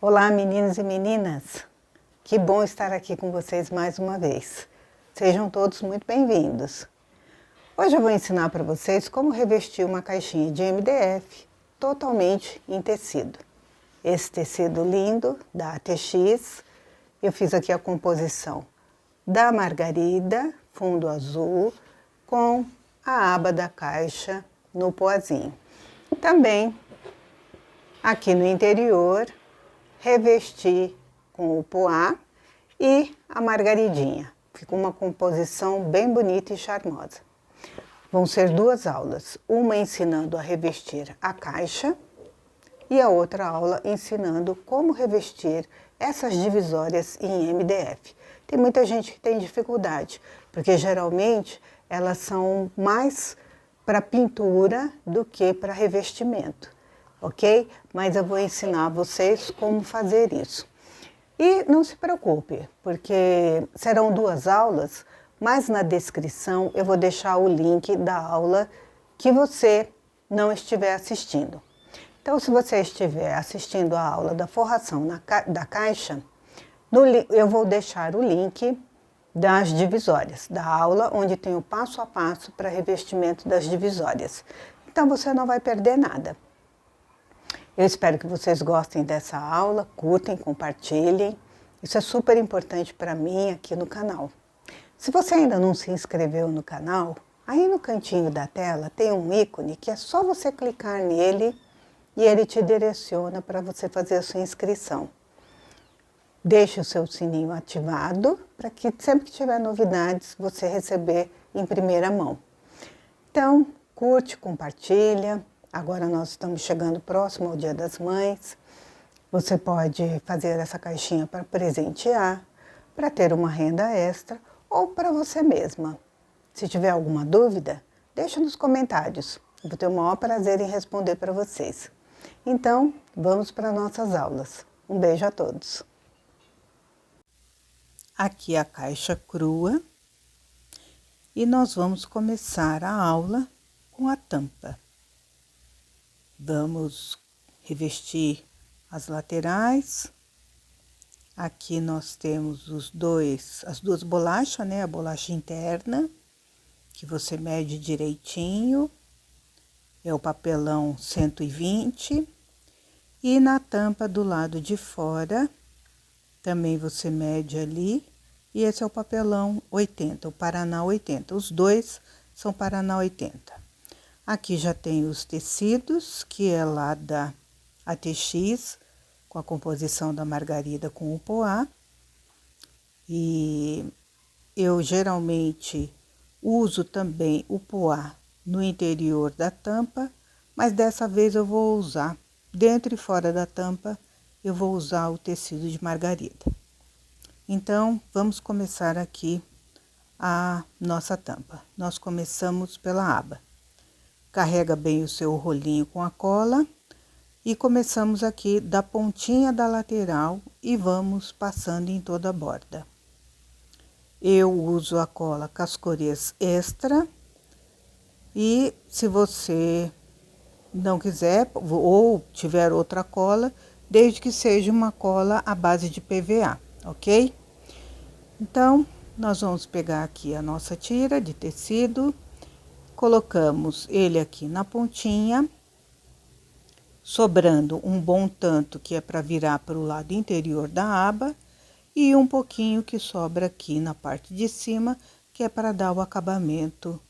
Olá, meninos e meninas! Que bom estar aqui com vocês mais uma vez. Sejam todos muito bem-vindos. Hoje eu vou ensinar para vocês como revestir uma caixinha de MDF totalmente em tecido. Esse tecido lindo da ATX, eu fiz aqui a composição da margarida, fundo azul, com a aba da caixa no poazinho. Também, aqui no interior, revesti com o poá e a margaridinha. Ficou uma composição bem bonita e charmosa. Vão ser duas aulas, uma ensinando a revestir a caixa e a outra aula ensinando como revestir essas divisórias em MDF. Tem muita gente que tem dificuldade, porque geralmente elas são mais para pintura do que para revestimento, ok? Mas eu vou ensinar vocês como fazer isso. E não se preocupe, porque serão duas aulas, mas na descrição eu vou deixar o link da aula que você não estiver assistindo. Então, se você estiver assistindo a aula da forração da caixa, eu vou deixar o link das divisórias, da aula onde tem o passo a passo para revestimento das divisórias. Então, você não vai perder nada. Eu espero que vocês gostem dessa aula, curtem, compartilhem. Isso é super importante para mim aqui no canal. Se você ainda não se inscreveu no canal, aí no cantinho da tela tem um ícone que é só você clicar nele e ele te direciona para você fazer a sua inscrição. Deixe o seu sininho ativado para que sempre que tiver novidades você receber em primeira mão. Então, curte, compartilha. Agora nós estamos chegando próximo ao Dia das Mães. Você pode fazer essa caixinha para presentear, para ter uma renda extra ou para você mesma. Se tiver alguma dúvida, deixa nos comentários. Eu vou ter o maior prazer em responder para vocês. Então, vamos para nossas aulas. Um beijo a todos. Aqui a caixa crua e nós vamos começar a aula com a tampa. Vamos revestir as laterais. Aqui nós temos as duas bolachas, né? A bolacha interna, que você mede direitinho. É o papelão 120. E na tampa do lado de fora, também você mede ali. E esse é o papelão 80, o Paraná 80. Os dois são Paraná 80. Aqui já tem os tecidos, que é lá da ATX, com a composição da margarida com o poá. E eu geralmente uso também o poá no interior da tampa, mas dessa vez eu vou usar, dentro e fora da tampa, eu vou usar o tecido de margarida. Então, vamos começar aqui a nossa tampa. Nós começamos pela aba. Carrega bem o seu rolinho com a cola e começamos aqui da pontinha da lateral e vamos passando em toda a borda. Eu uso a cola Cascorês Extra e se você não quiser ou tiver outra cola, desde que seja uma cola à base de PVA, ok? Então, nós vamos pegar aqui a nossa tira de tecido. Colocamos ele aqui na pontinha, sobrando um bom tanto que é para virar para o lado interior da aba e um pouquinho que sobra aqui na parte de cima, que é para dar o acabamento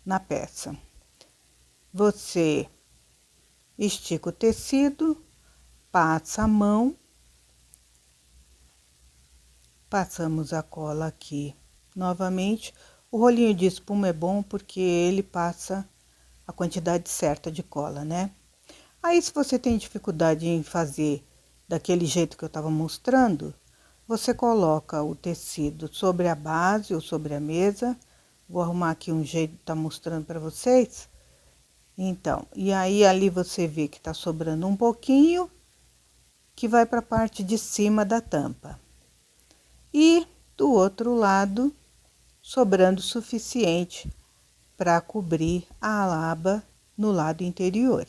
na peça. Você estica o tecido, passa a mão, passamos a cola aqui novamente. O rolinho de espuma é bom porque ele passa a quantidade certa de cola, né? Aí, se você tem dificuldade em fazer daquele jeito que eu estava mostrando, você coloca o tecido sobre a base ou sobre a mesa. Vou arrumar aqui um jeito de estar mostrando para vocês. Então, e aí ali você vê que tá sobrando um pouquinho, que vai para a parte de cima da tampa. E do outro lado, sobrando o suficiente para cobrir a aba no lado interior.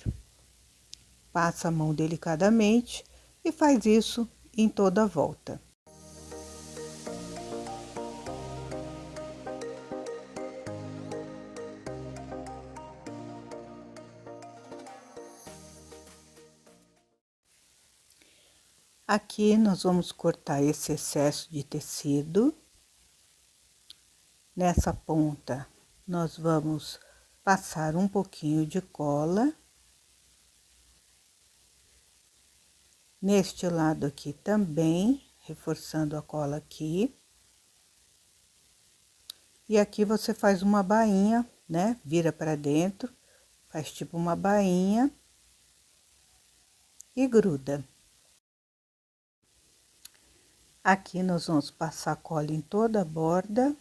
Passa a mão delicadamente e faz isso em toda a volta. Aqui nós vamos cortar esse excesso de tecido. Nessa ponta, nós vamos passar um pouquinho de cola. Neste lado aqui também, reforçando a cola aqui. E aqui você faz uma bainha, né? Vira para dentro, faz tipo uma bainha e gruda. Aqui nós vamos passar cola em toda a borda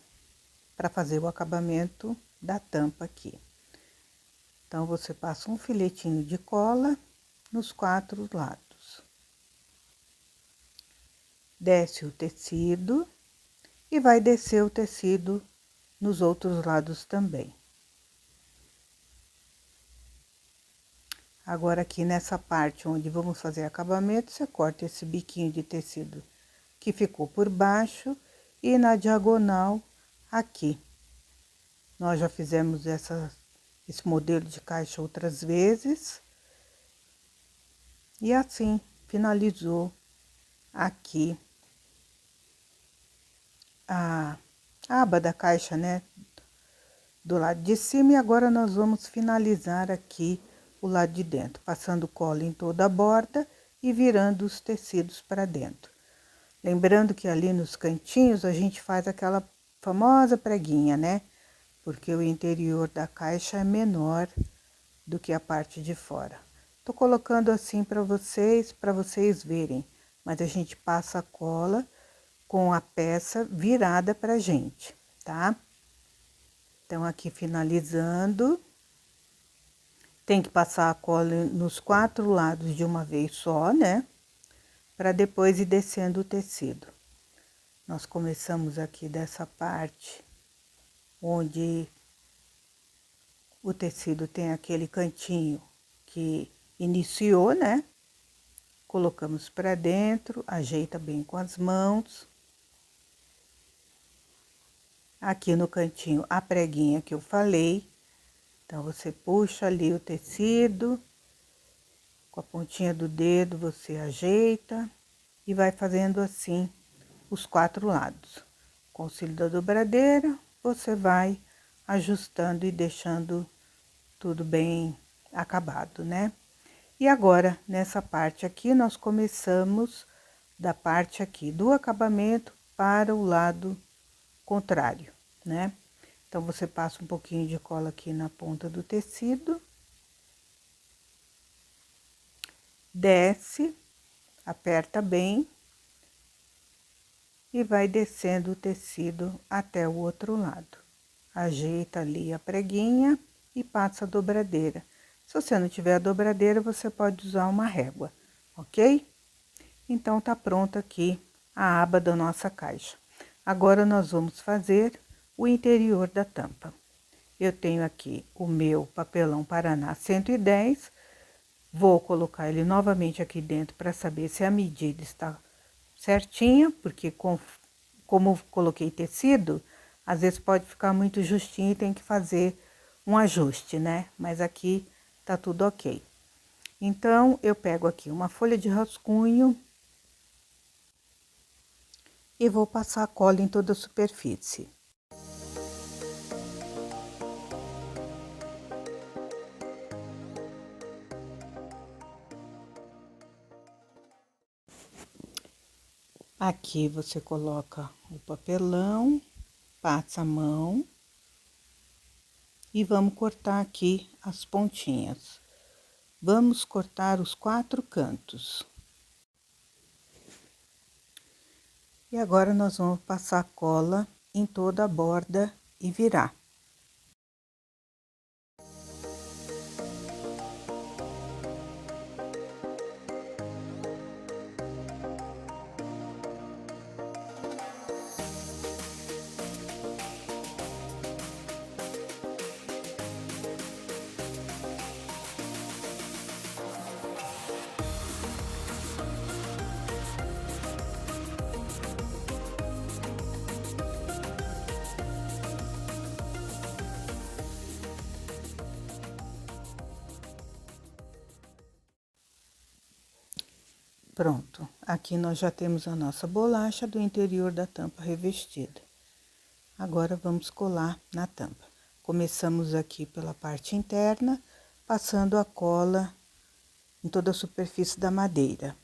para fazer o acabamento da tampa aqui. Então, você passa um filetinho de cola nos 4 lados. Desce o tecido e vai descer o tecido nos outros lados também. Agora, aqui nessa parte onde vamos fazer acabamento, você corta esse biquinho de tecido que ficou por baixo e na diagonal aqui. Nós já fizemos esse modelo de caixa outras vezes. E assim, finalizou aqui a aba da caixa, né? Do lado de cima, e agora nós vamos finalizar aqui o lado de dentro, passando cola em toda a borda e virando os tecidos para dentro. Lembrando que ali nos cantinhos a gente faz aquela famosa preguinha, né? Porque o interior da caixa é menor do que a parte de fora. Tô colocando assim para vocês verem, mas a gente passa a cola com a peça virada pra gente, tá? Então, aqui finalizando, tem que passar a cola nos 4 lados de uma vez só, né? Para depois ir descendo o tecido. Nós começamos aqui dessa parte onde o tecido tem aquele cantinho que iniciou, né? Colocamos para dentro, ajeita bem com as mãos. Aqui no cantinho, a preguinha que eu falei. Então, você puxa ali o tecido, com a pontinha do dedo você ajeita e vai fazendo assim os 4 lados. Com o auxílio da dobradeira, você vai ajustando e deixando tudo bem acabado, né? E agora, nessa parte aqui, nós começamos da parte aqui do acabamento para o lado contrário, né? Então, você passa um pouquinho de cola aqui na ponta do tecido. Desce, aperta bem. E vai descendo o tecido até o outro lado. Ajeita ali a preguinha e passa a dobradeira. Se você não tiver a dobradeira, você pode usar uma régua, ok? Então, tá pronta aqui a aba da nossa caixa. Agora, nós vamos fazer o interior da tampa. Eu tenho aqui o meu papelão Paraná 110. Vou colocar ele novamente aqui dentro para saber se a medida está certinha, porque como coloquei tecido, às vezes pode ficar muito justinho e tem que fazer um ajuste, né? Mas aqui tá tudo ok. Então, eu pego aqui uma folha de rascunho e vou passar a cola em toda a superfície. Aqui você coloca o papelão, passa a mão e vamos cortar aqui as pontinhas. Vamos cortar os 4 cantos. E agora nós vamos passar cola em toda a borda e virar. Pronto, aqui nós já temos a nossa bolacha do interior da tampa revestida. Agora vamos colar na tampa. Começamos aqui pela parte interna, passando a cola em toda a superfície da madeira.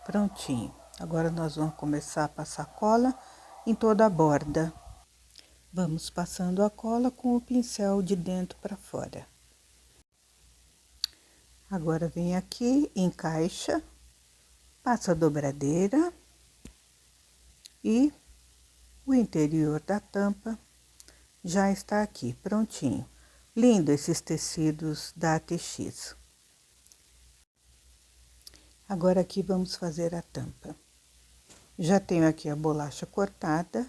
Prontinho. Agora nós vamos começar a passar cola em toda a borda. Vamos passando a cola com o pincel de dentro para fora. Agora vem aqui, encaixa, passa a dobradeira e o interior da tampa já está aqui, prontinho. Lindo esses tecidos da ATX. Agora aqui vamos fazer a tampa. Já tenho aqui a bolacha cortada.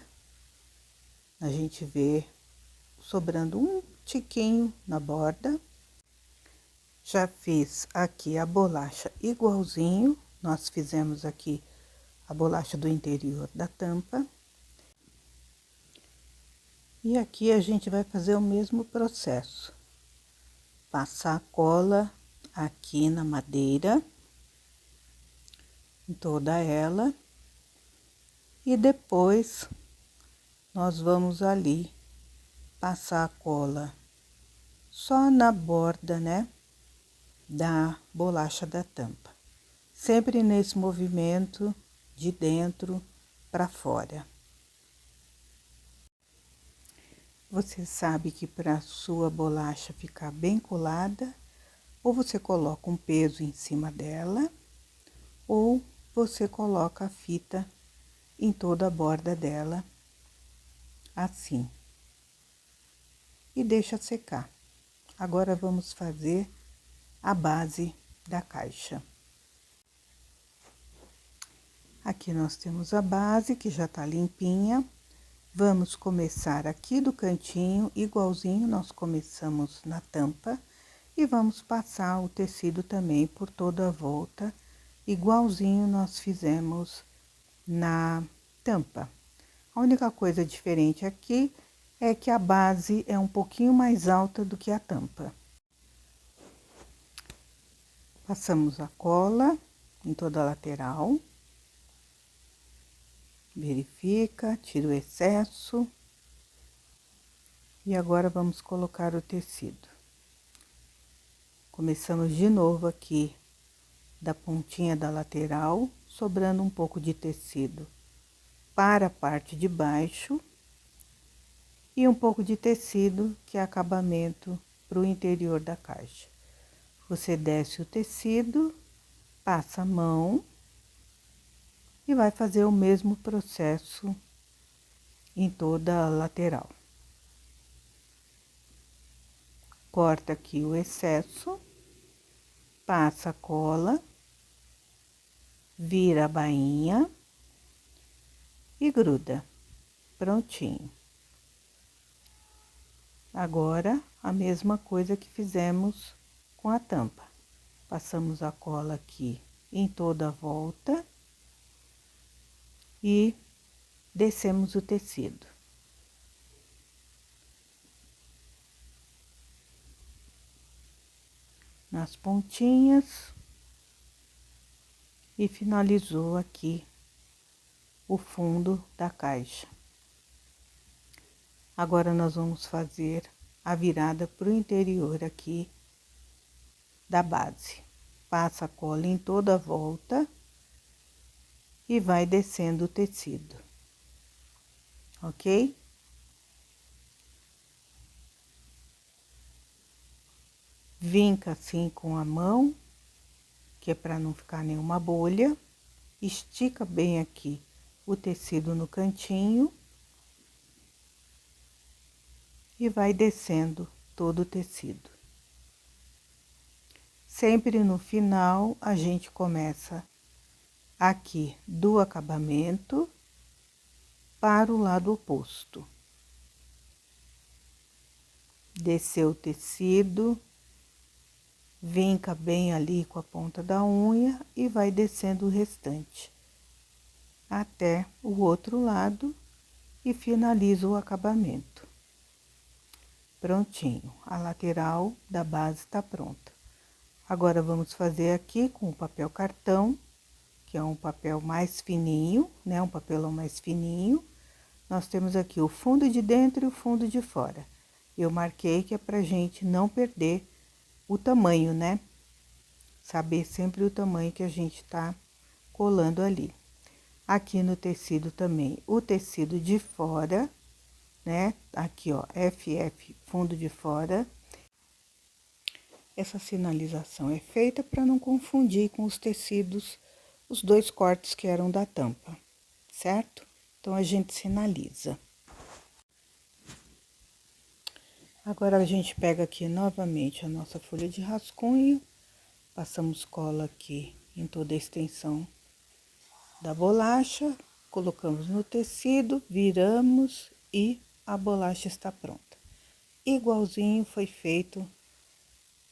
A gente vê sobrando um tiquinho na borda. Já fiz aqui a bolacha igualzinho. Nós fizemos aqui a bolacha do interior da tampa. E aqui a gente vai fazer o mesmo processo. Passar a cola aqui na madeira, em toda ela. E depois nós vamos ali passar a cola só na borda, né, da bolacha da tampa. Sempre nesse movimento de dentro para fora. Você sabe que para sua bolacha ficar bem colada, ou você coloca um peso em cima dela, ou você coloca a fita em toda a borda dela, assim. E deixa secar. Agora vamos fazer a base da caixa. Aqui nós temos a base, que já tá limpinha. Vamos começar aqui do cantinho, igualzinho nós começamos na tampa. E vamos passar o tecido também por toda a volta, igualzinho nós fizemos na tampa. A única coisa diferente aqui é que a base é um pouquinho mais alta do que a tampa. Passamos a cola em toda a lateral. Verifica, tira o excesso. E agora vamos colocar o tecido. Começamos de novo aqui da pontinha da lateral, sobrando um pouco de tecido para a parte de baixo e um pouco de tecido, que é acabamento, para o interior da caixa. Você desce o tecido, passa a mão e vai fazer o mesmo processo em toda a lateral. Corta aqui o excesso, passa a cola, vira a bainha e gruda. Prontinho. Agora, a mesma coisa que fizemos com a tampa. Passamos a cola aqui em toda a volta e descemos o tecido. Nas pontinhas e finalizou aqui o fundo da caixa. Agora nós vamos fazer a virada para o interior aqui da base. Passa a cola em toda a volta e vai descendo o tecido, ok? Vinca assim com a mão, que é para não ficar nenhuma bolha. Estica bem aqui o tecido no cantinho e vai descendo todo o tecido. Sempre no final, a gente começa aqui do acabamento para o lado oposto. Desceu o tecido, vinca bem ali com a ponta da unha e vai descendo o restante até o outro lado e finaliza o acabamento. prontinho. A lateral da base está pronta. Agora, vamos fazer aqui com o papel cartão, que é um papel mais fininho, né? Um papelão mais fininho. Nós temos aqui o fundo de dentro e o fundo de fora. Eu marquei que é pra gente não perder o tamanho, né? Saber sempre o tamanho que a gente tá colando ali. Aqui no tecido também, o tecido de fora, né? Aqui, ó, FF, fundo de fora. Essa sinalização é feita para não confundir com os tecidos, os dois cortes que eram da tampa, certo? Então, a gente sinaliza. Agora, a gente pega aqui novamente a nossa folha de rascunho, passamos cola aqui em toda a extensão da bolacha, colocamos no tecido, viramos e a bolacha está pronta. Igualzinho foi feito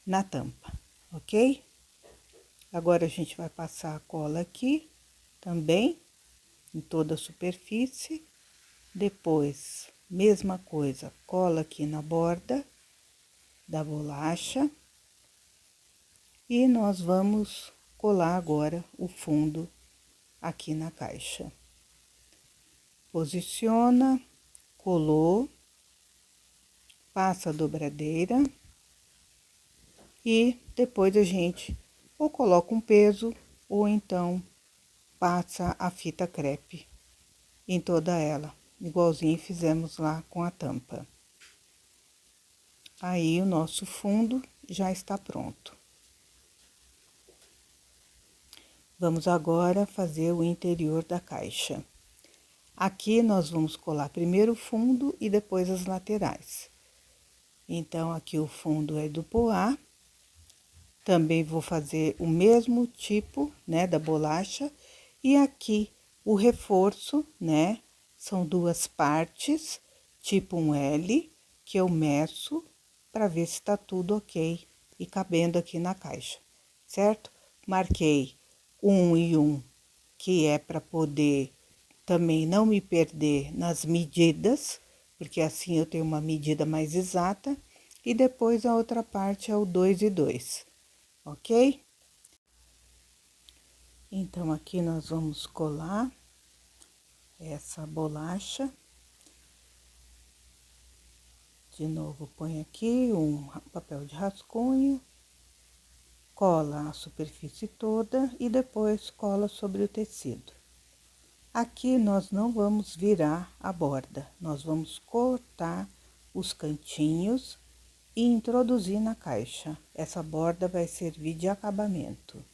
na tampa, ok? Agora, a gente vai passar a cola aqui também, em toda a superfície. Depois, mesma coisa, cola aqui na borda da bolacha. E nós vamos colar agora o fundo aqui na caixa. Posiciona, colou, passa a dobradeira. E depois a gente ou coloca um peso, ou então passa a fita crepe em toda ela, igualzinho fizemos lá com a tampa. Aí, o nosso fundo já está pronto. Vamos agora fazer o interior da caixa. Aqui, nós vamos colar primeiro o fundo e depois as laterais. Então, aqui o fundo é do poá. Também vou fazer o mesmo tipo, né, da bolacha. E aqui, o reforço, né, são duas partes, tipo um L, que eu meço para ver se tá tudo ok e cabendo aqui na caixa, certo? Marquei 1 e 1, que é para poder também não me perder nas medidas, porque assim eu tenho uma medida mais exata. E depois a outra parte é o 2 e 2. Ok? Então, aqui nós vamos colar essa bolacha. De novo, põe aqui um papel de rascunho, cola a superfície toda e depois cola sobre o tecido. Aqui nós não vamos virar a borda, nós vamos cortar os cantinhos e introduzir na caixa. Essa borda vai servir de acabamento.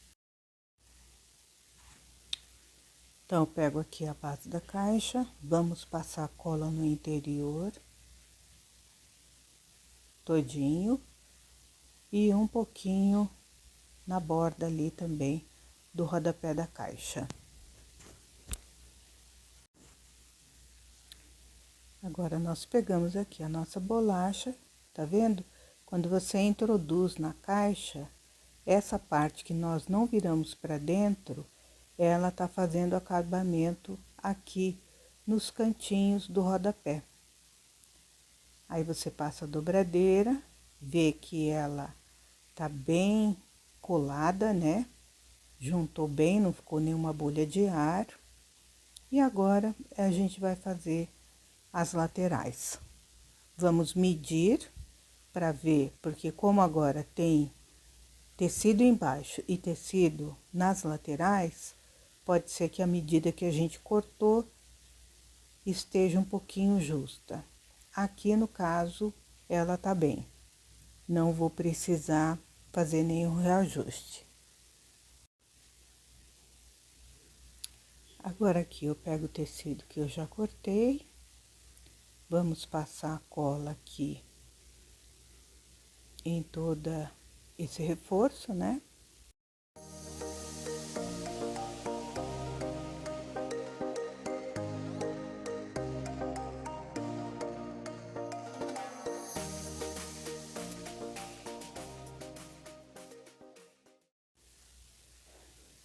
Então, eu pego aqui a base da caixa, vamos passar a cola no interior todinho e um pouquinho na borda ali também do rodapé da caixa. Agora, nós pegamos aqui a nossa bolacha, tá vendo? Quando você introduz na caixa, essa parte que nós não viramos para dentro, ela tá fazendo acabamento aqui nos cantinhos do rodapé. Aí, você passa a dobradeira, vê que ela tá bem colada, né? Juntou bem, não ficou nenhuma bolha de ar. E agora, a gente vai fazer as laterais. Vamos medir para ver, porque como agora tem tecido embaixo e tecido nas laterais, pode ser que a medida que a gente cortou esteja um pouquinho justa. Aqui, no caso, ela tá bem. Não vou precisar fazer nenhum reajuste. Agora, aqui eu pego o tecido que eu já cortei. Vamos passar a cola aqui em toda esse reforço, né?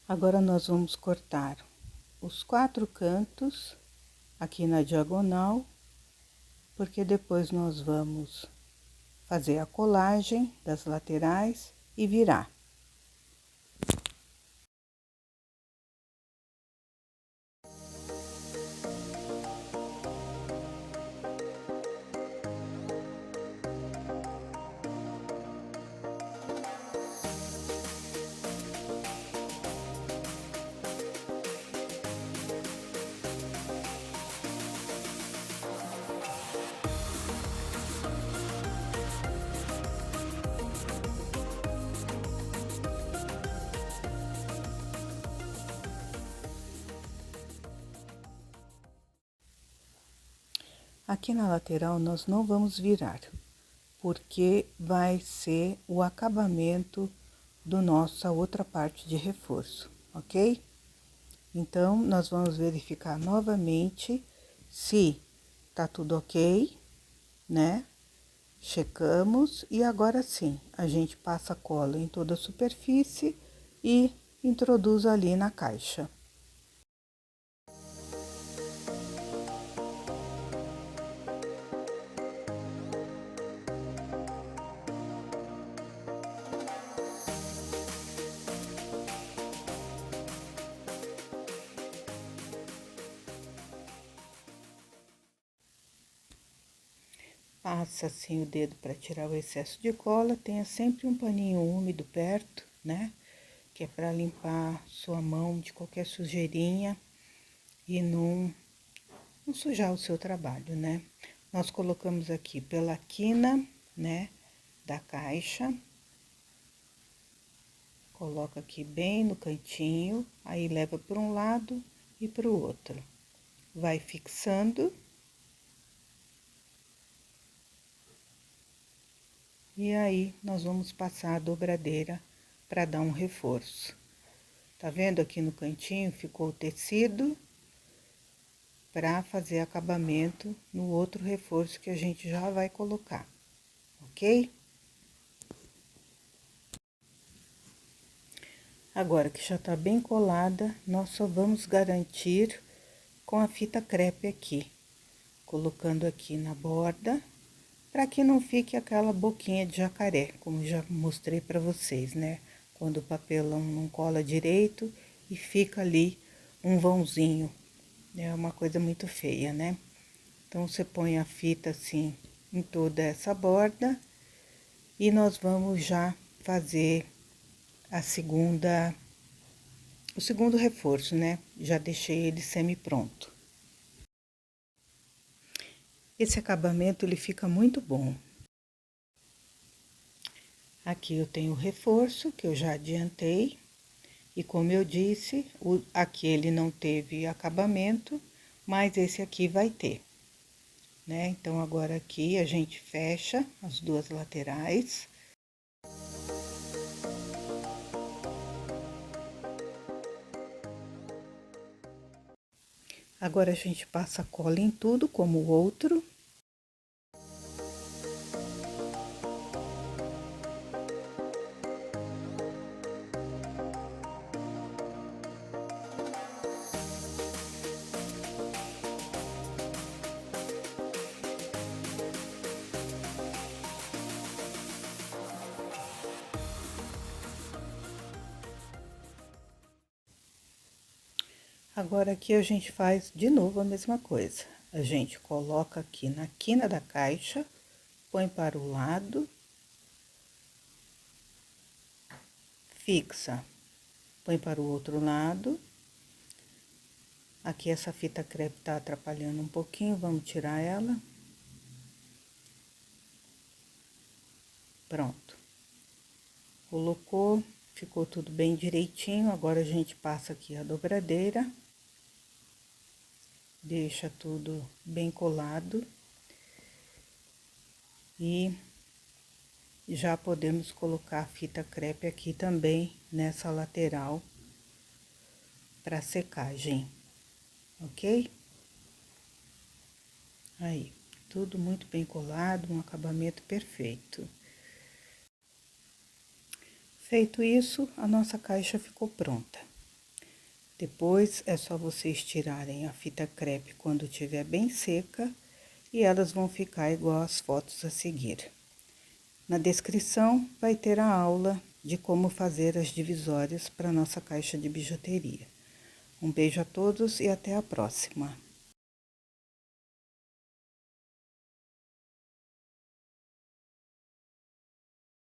Agora, nós vamos cortar os 4 cantos aqui na diagonal, porque depois nós vamos fazer a colagem das laterais e virar. Aqui na lateral nós não vamos virar, porque vai ser o acabamento do nossa outra parte de reforço, ok? Então, nós vamos verificar novamente se tá tudo ok, né? Checamos e agora sim, a gente passa cola em toda a superfície e introduz ali na caixa. Passa assim o dedo para tirar o excesso de cola, tenha sempre um paninho úmido perto, né? Que é para limpar sua mão de qualquer sujeirinha e não sujar o seu trabalho, né? Nós colocamos aqui pela quina, né, da caixa. Coloca aqui bem no cantinho, aí leva para um lado e para o outro. Vai fixando. E aí, nós vamos passar a dobradeira para dar um reforço. Tá vendo aqui no cantinho? Ficou o tecido para fazer acabamento no outro reforço que a gente já vai colocar, ok? Agora que já tá bem colada, nós só vamos garantir com a fita crepe aqui, colocando aqui na borda, para que não fique aquela boquinha de jacaré, como já mostrei para vocês, né? Quando o papelão não cola direito e fica ali um vãozinho, é uma coisa muito feia, né? Então, você põe a fita assim em toda essa borda e nós vamos já fazer o segundo reforço, né? Já deixei ele semi-pronto. Esse acabamento, ele fica muito bom. Aqui eu tenho o reforço, que eu já adiantei. E como eu disse, aqui ele não teve acabamento, mas esse aqui vai ter, né? Então, agora aqui a gente fecha as duas laterais. Agora, a gente passa cola em tudo, como o outro. Agora, aqui a gente faz de novo a mesma coisa. A gente coloca aqui na quina da caixa, põe para o lado, fixa, põe para o outro lado. Aqui essa fita crepe tá atrapalhando um pouquinho, vamos tirar ela. Pronto. Colocou, ficou tudo bem direitinho. Agora, a gente passa aqui a dobradeira. Deixa tudo bem colado. E já podemos colocar a fita crepe aqui também, nessa lateral, para secagem, ok? Aí, tudo muito bem colado, um acabamento perfeito. Feito isso, a nossa caixa ficou pronta. Depois, é só vocês tirarem a fita crepe quando estiver bem seca, e elas vão ficar igual as fotos a seguir. Na descrição vai ter a aula de como fazer as divisórias para nossa caixa de bijuteria. Um beijo a todos e até a próxima!